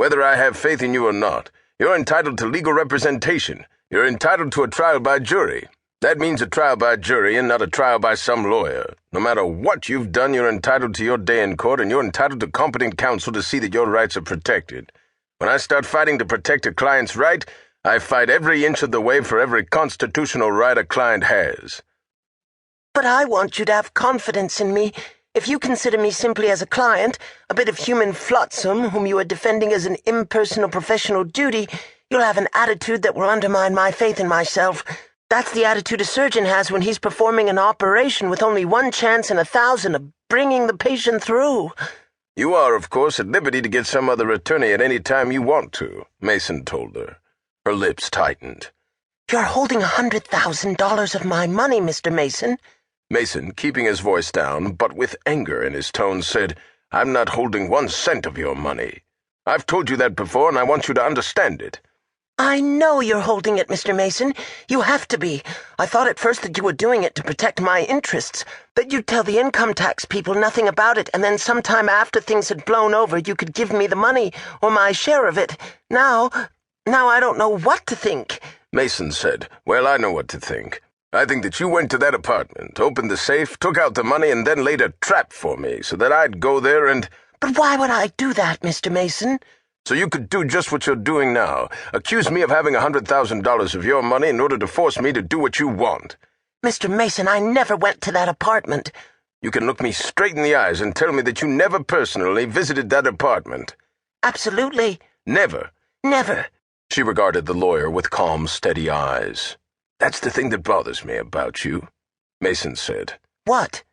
Whether I have faith in you or not, you're entitled to legal representation. You're entitled to a trial by jury. That means a trial by jury and not a trial by some lawyer. No matter what you've done, you're entitled to your day in court, and you're entitled to competent counsel to see that your rights are protected. When I start fighting to protect a client's right, I fight every inch of the way for every constitutional right a client has. But I want you to have confidence in me. If you consider me simply as a client, a bit of human flotsam whom you are defending as an impersonal professional duty, you'll have an attitude that will undermine my faith in myself. That's the attitude a surgeon has when he's performing an operation with only one chance in 1,000 of bringing the patient through. You are, of course, at liberty to get some other attorney at any time you want to, Mason told her. Her lips tightened. You're holding $100,000 of my money, Mr. Mason. Mason, keeping his voice down, but with anger in his tone, said, I'm not holding 1 cent of your money. I've told you that before, and I want you to understand it. I know you're holding it, Mr. Mason. You have to be. I thought at first that you were doing it to protect my interests, that you'd tell the income tax people nothing about it, and then sometime after things had blown over you could give me the money, or my share of it. Now I don't know what to think. Mason said, Well, I know what to think. I think that you went to that apartment, opened the safe, took out the money, and then laid a trap for me so that I'd go there and— But why would I do that, Mr. Mason? So you could do just what you're doing now, accuse me of having $100,000 of your money in order to force me to do what you want. Mr. Mason, I never went to that apartment. You can look me straight in the eyes and tell me that you never personally visited that apartment. Absolutely. Never? Never. She regarded the lawyer with calm, steady eyes. That's the thing that bothers me about you, Mason said. What?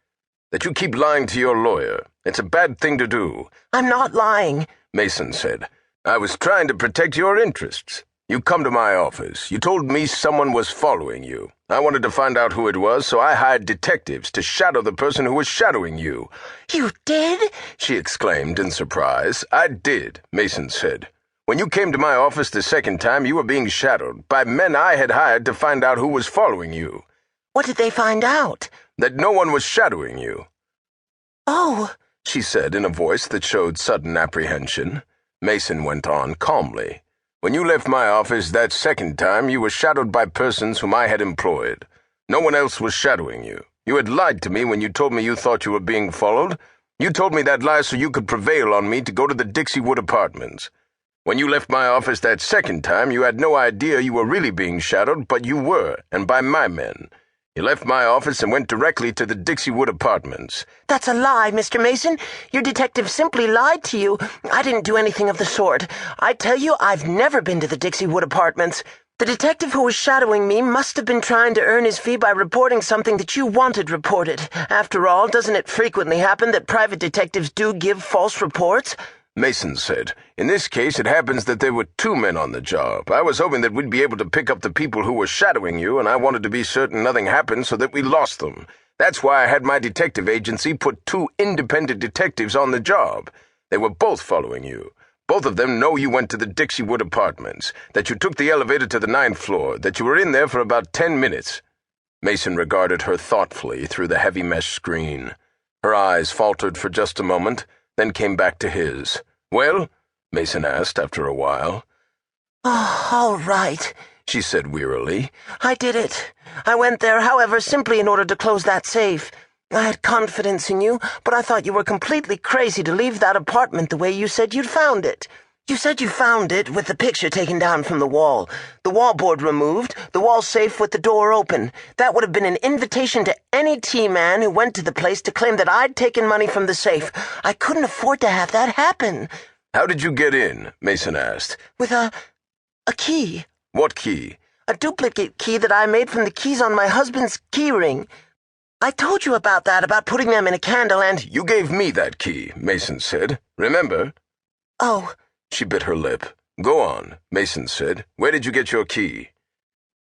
That you keep lying to your lawyer. It's a bad thing to do. I'm not lying, Mason said. I was trying to protect your interests. You come to my office. You told me someone was following you. I wanted to find out who it was, so I hired detectives to shadow the person who was shadowing you. You did? She exclaimed in surprise. I did, Mason said. When you came to my office the second time, you were being shadowed by men I had hired to find out who was following you. What did they find out? That no one was shadowing you. Oh, she said in a voice that showed sudden apprehension. Mason went on calmly. When you left my office that second time, you were shadowed by persons whom I had employed. No one else was shadowing you. You had lied to me when you told me you thought you were being followed. You told me that lie so you could prevail on me to go to the Dixiewood apartments. When you left my office that second time, you had no idea you were really being shadowed, but you were, and by my men. You left my office and went directly to the Dixiewood apartments. That's a lie, Mr. Mason. Your detective simply lied to you. I didn't do anything of the sort. I tell you, I've never been to the Dixiewood apartments. The detective who was shadowing me must have been trying to earn his fee by reporting something that you wanted reported. After all, doesn't it frequently happen that private detectives do give false reports? Mason said, In this case, it happens that there were 2 men on the job. I was hoping that we'd be able to pick up the people who were shadowing you, and I wanted to be certain nothing happened so that we lost them. That's why I had my detective agency put 2 independent detectives on the job. They were both following you. Both of them know you went to the Dixiewood apartments, that you took the elevator to the 9th floor, that you were in there for about 10 minutes. Mason regarded her thoughtfully through the heavy mesh screen. Her eyes faltered for just a moment, then came back to his. Well? Mason asked after a while. Oh, all right, she said wearily. I did it. I went there, however, simply in order to close that safe. I had confidence in you, but I thought you were completely crazy to leave that apartment the way you said you'd found it. You said you found it with the picture taken down from the wall, the wallboard removed, the wall safe with the door open. That would have been an invitation to any T-man who went to the place to claim that I'd taken money from the safe. I couldn't afford to have that happen. How did you get in? Mason asked. With a key. What key? A duplicate key that I made from the keys on my husband's key ring. I told you about that, about putting them in a candle and— You gave me that key, Mason said. Remember? Oh. She bit her lip. Go on, Mason said. Where did you get your key?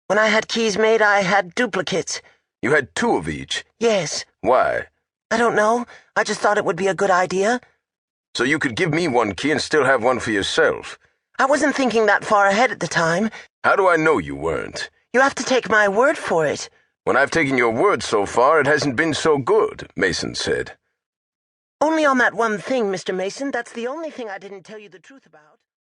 When I had keys made, I had duplicates. You had 2 of each? Yes. Why? I don't know. I just thought it would be a good idea. So you could give me 1 key and still have one for yourself? I wasn't thinking that far ahead at the time. How do I know you weren't? You have to take my word for it. When I've taken your word so far, it hasn't been so good, Mason said. Only on that one thing, Mr. Mason. That's the only thing I didn't tell you the truth about.